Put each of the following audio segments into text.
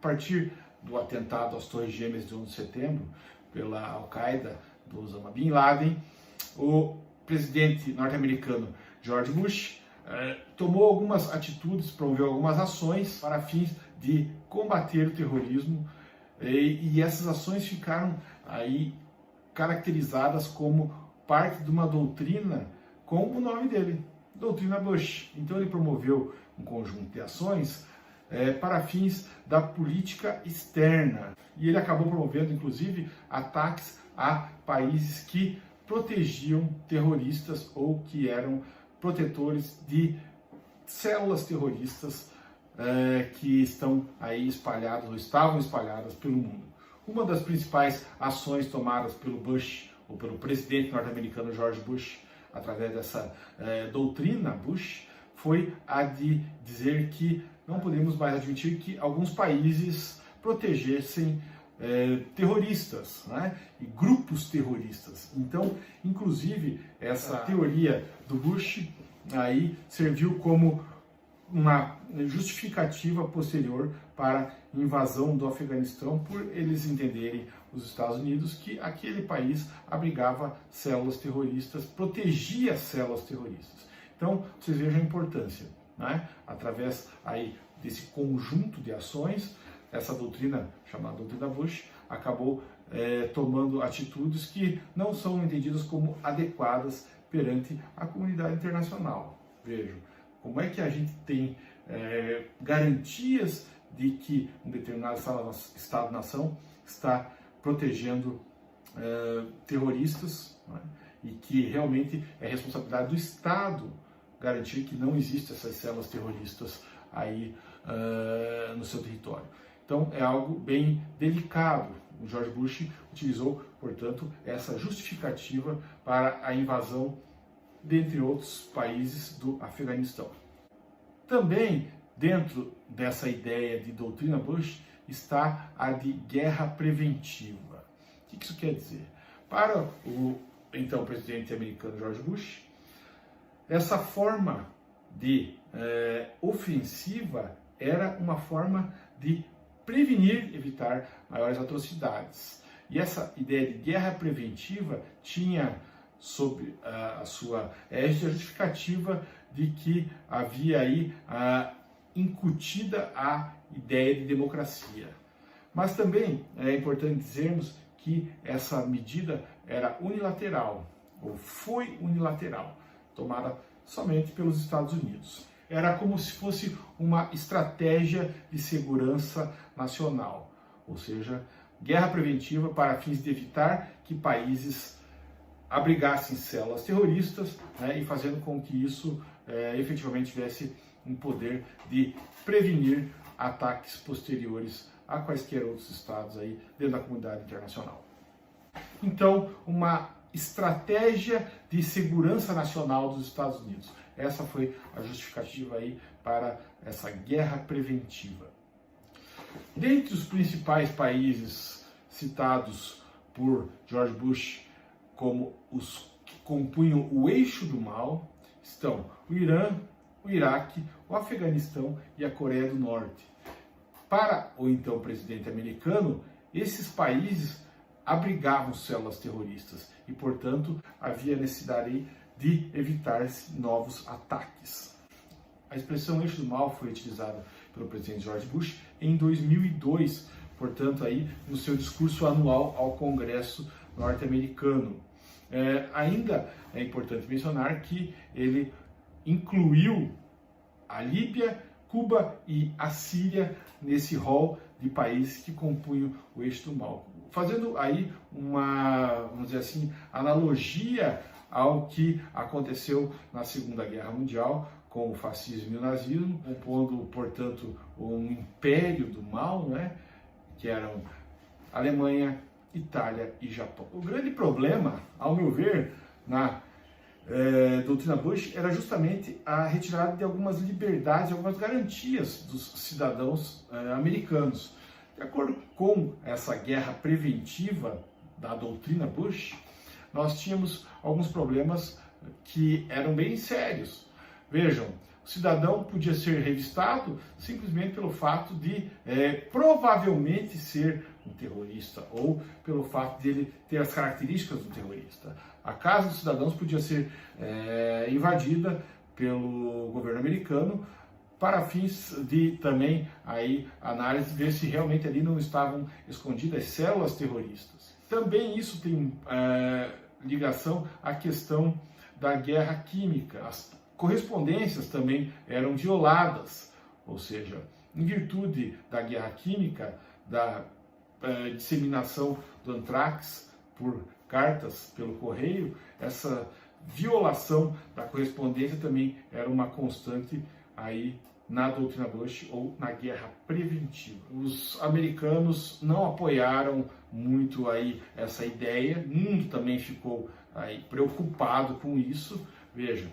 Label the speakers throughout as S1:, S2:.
S1: partir do atentado às Torres Gêmeas de 11 de setembro pela Al-Qaeda do Osama Bin Laden, o presidente norte-americano George Bush tomou algumas atitudes, promoveu algumas ações para fins de combater o terrorismo, e essas ações ficaram aí caracterizadas como parte de uma doutrina com o nome dele, Doutrina Bush. Então ele promoveu um conjunto de ações para fins da política externa, e ele acabou promovendo inclusive ataques a países que protegiam terroristas ou que eram protetores de células terroristas que estão aí espalhadas ou estavam espalhadas pelo mundo. Uma das principais ações tomadas pelo Bush, ou pelo presidente norte-americano George Bush, através dessa doutrina Bush, foi a de dizer que não podemos mais admitir que alguns países protegessem terroristas, né? E grupos terroristas. Então, inclusive, essa teoria do Bush aí serviu como uma justificativa posterior para a invasão do Afeganistão, por eles entenderem, os Estados Unidos, que aquele país abrigava células terroristas, protegia células terroristas. Então, vocês vejam a importância, né? Através aí desse conjunto de ações, essa doutrina, chamada doutrina Bush, acabou tomando atitudes que não são entendidas como adequadas perante a comunidade internacional. Vejam, como é que a gente tem garantias de que um determinado Estado-nação está protegendo terroristas, né? E que realmente é responsabilidade do Estado garantir que não existem essas células terroristas aí no seu território. Então é algo bem delicado. O George Bush utilizou, portanto, essa justificativa para a invasão, dentre outros países, do Afeganistão. Também dentro dessa ideia de doutrina Bush está a de guerra preventiva. O que isso quer dizer? Para o então presidente americano George Bush, essa forma de ofensiva era uma forma de prevenir, evitar maiores atrocidades. E essa ideia de guerra preventiva tinha sob a sua égide a justificativa de que havia aí incutida a ideia de democracia. Mas também é importante dizermos que essa medida era unilateral, ou foi unilateral, tomada somente pelos Estados Unidos. Era como se fosse uma estratégia de segurança nacional, ou seja, guerra preventiva para fins de evitar que países abrigassem células terroristas, né, e fazendo com que isso efetivamente tivesse um poder de prevenir ataques posteriores a quaisquer outros estados aí dentro da comunidade internacional. Então, uma estratégia de segurança nacional dos Estados Unidos. Essa foi a justificativa aí para essa guerra preventiva. Dentre os principais países citados por George Bush como os que compunham o eixo do mal estão o Irã, o Iraque, o Afeganistão e a Coreia do Norte. Para o então presidente americano, esses países abrigavam células terroristas e, portanto, havia necessidade de evitar-se novos ataques. A expressão eixo do mal foi utilizada pelo presidente George Bush em 2002, portanto, aí no seu discurso anual ao Congresso norte-americano. Ainda é importante mencionar que ele incluiu a Líbia, Cuba e a Síria nesse rol de países que compunham o eixo do mal, fazendo aí uma, vamos dizer assim, analogia ao que aconteceu na Segunda Guerra Mundial com o fascismo e o nazismo, compondo, portanto, um império do mal, né, que eram Alemanha, Itália e Japão. O grande problema, ao meu ver, na doutrina Bush era justamente a retirada de algumas liberdades, algumas garantias dos cidadãos americanos. De acordo com essa guerra preventiva da doutrina Bush, nós tínhamos alguns problemas que eram bem sérios. Vejam, o cidadão podia ser revistado simplesmente pelo fato de provavelmente ser um terrorista ou pelo fato de ele ter as características do terrorista. A casa dos cidadãos podia ser invadida pelo governo americano para fins de também aí análise, ver se realmente ali não estavam escondidas células terroristas. Também isso tem ligação à questão da guerra química. As correspondências também eram violadas, ou seja, em virtude da guerra química, da disseminação do antrax por cartas pelo correio, essa violação da correspondência também era uma constante aí na doutrina Bush ou na guerra preventiva. Os americanos não apoiaram muito aí essa ideia, o mundo também ficou aí preocupado com isso. Veja,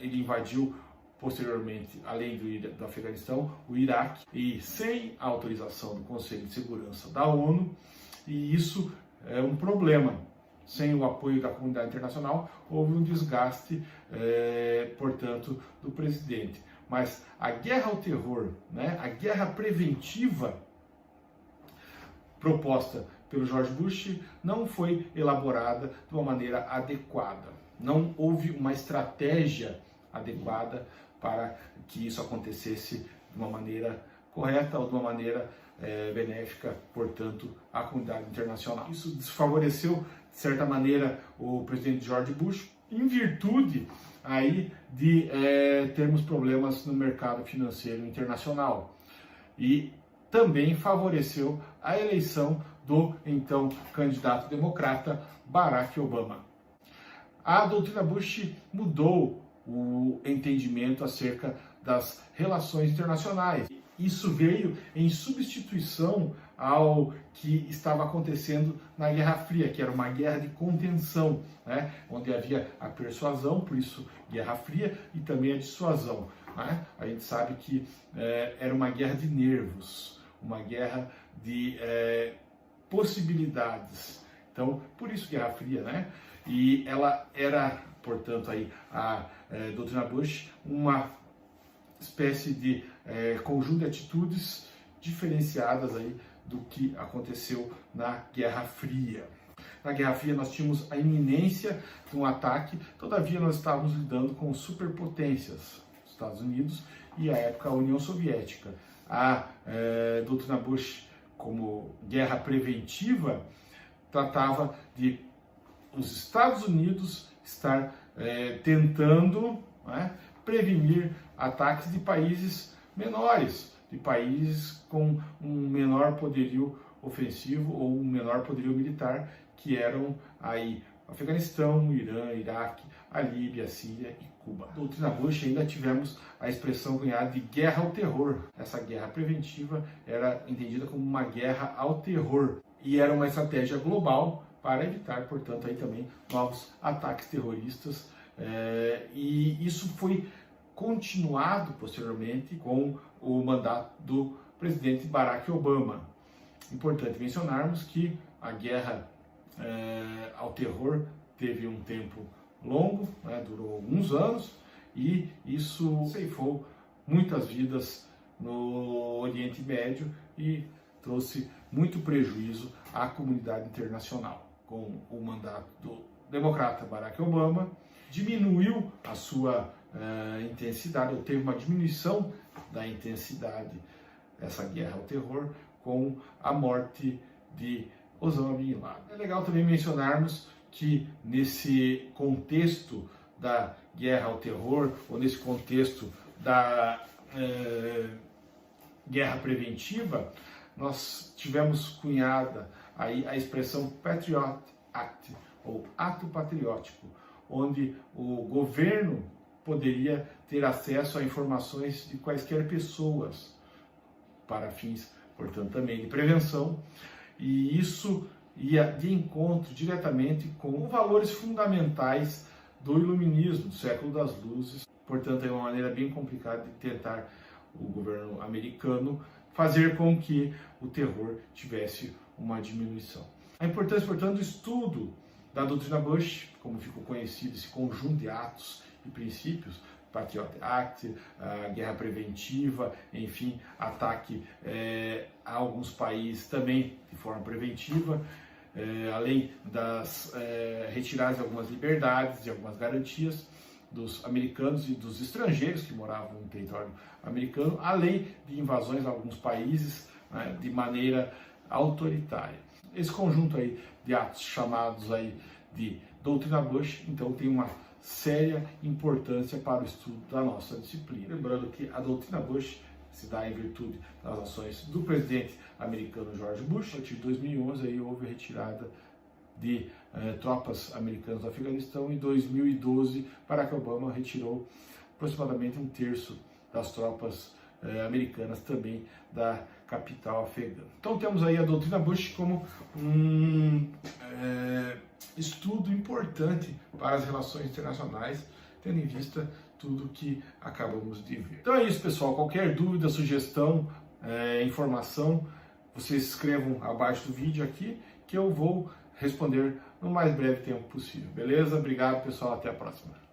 S1: ele invadiu posteriormente, além do Afeganistão, o Iraque, e sem a autorização do Conselho de Segurança da ONU, e isso é um problema. Sem o apoio da comunidade internacional, houve um desgaste, portanto, do presidente. Mas a guerra ao terror, né, a guerra preventiva proposta pelo George Bush não foi elaborada de uma maneira adequada. Não houve uma estratégia adequada para que isso acontecesse de uma maneira correta ou de uma maneira benéfica, portanto, à comunidade internacional. Isso desfavoreceu, de certa maneira, o presidente George Bush, em virtude aí de termos problemas no mercado financeiro internacional. E também favoreceu a eleição do então candidato democrata Barack Obama. A doutrina Bush mudou o entendimento acerca das relações internacionais. Isso veio em substituição ao que estava acontecendo na Guerra Fria, que era uma guerra de contenção, né? Onde havia a persuasão, por isso Guerra Fria, e também a dissuasão. Né? A gente sabe que era uma guerra de nervos, uma guerra de possibilidades. Então, por isso Guerra Fria, né? E ela era, portanto, aí a doutrina Bush uma espécie de conjunto de atitudes diferenciadas aí do que aconteceu na Guerra Fria. Na Guerra Fria nós tínhamos a iminência de um ataque, todavia nós estávamos lidando com superpotências, Estados Unidos e, à época, a União Soviética. A doutrina Bush, como guerra preventiva, tratava de os Estados Unidos estar tentando, né, prevenir ataques de países menores, de países com um menor poderio ofensivo ou um menor poderio militar, que eram aí Afeganistão, Irã, Iraque, a Líbia, a Síria e Cuba. Na doutrina Bush ainda tivemos a expressão cunhada de guerra ao terror. Essa guerra preventiva era entendida como uma guerra ao terror e era uma estratégia global para evitar, portanto, aí também novos ataques terroristas, e isso foi continuado posteriormente com o mandato do presidente Barack Obama. Importante mencionarmos que a guerra ao terror teve um tempo longo, né, durou alguns anos, e isso ceifou muitas vidas no Oriente Médio e trouxe muito prejuízo à comunidade internacional. Com o mandato do democrata Barack Obama, diminuiu a sua intensidade, ou teve uma diminuição da intensidade dessa guerra ao terror com a morte de Osama Bin Laden. É legal também mencionarmos que nesse contexto da guerra ao terror, ou nesse contexto da guerra preventiva, nós tivemos cunhada aí a expressão Patriot Act, ou ato patriótico, onde o governo poderia ter acesso a informações de quaisquer pessoas, para fins, portanto, também de prevenção, e isso ia de encontro diretamente com os valores fundamentais do iluminismo, do século das luzes. Portanto, é uma maneira bem complicada de tentar o governo americano fazer com que o terror tivesse uma diminuição. A importância, portanto, do estudo da doutrina Bush, como ficou conhecido esse conjunto de atos e princípios, Patriot Act, a guerra preventiva, enfim, ataque a alguns países também de forma preventiva, além das retiradas de algumas liberdades, de algumas garantias dos americanos e dos estrangeiros que moravam no território americano, além de invasões a alguns países, né, de maneira autoritária. Esse conjunto aí de atos chamados aí de doutrina Bush, então tem uma séria importância para o estudo da nossa disciplina. Lembrando que a doutrina Bush se dá em virtude das ações do presidente americano George Bush. A partir de 2011 aí houve a retirada de tropas americanas do Afeganistão. Em 2012, Barack Obama retirou aproximadamente 1/3 das tropas americanas também da capital afegã. Então temos aí a doutrina Bush como um estudo importante para as relações internacionais, tendo em vista tudo que acabamos de ver. Então é isso, pessoal. Qualquer dúvida, sugestão, informação, vocês escrevam abaixo do vídeo aqui que eu vou responder no mais breve tempo possível. Beleza? Obrigado, pessoal. Até a próxima.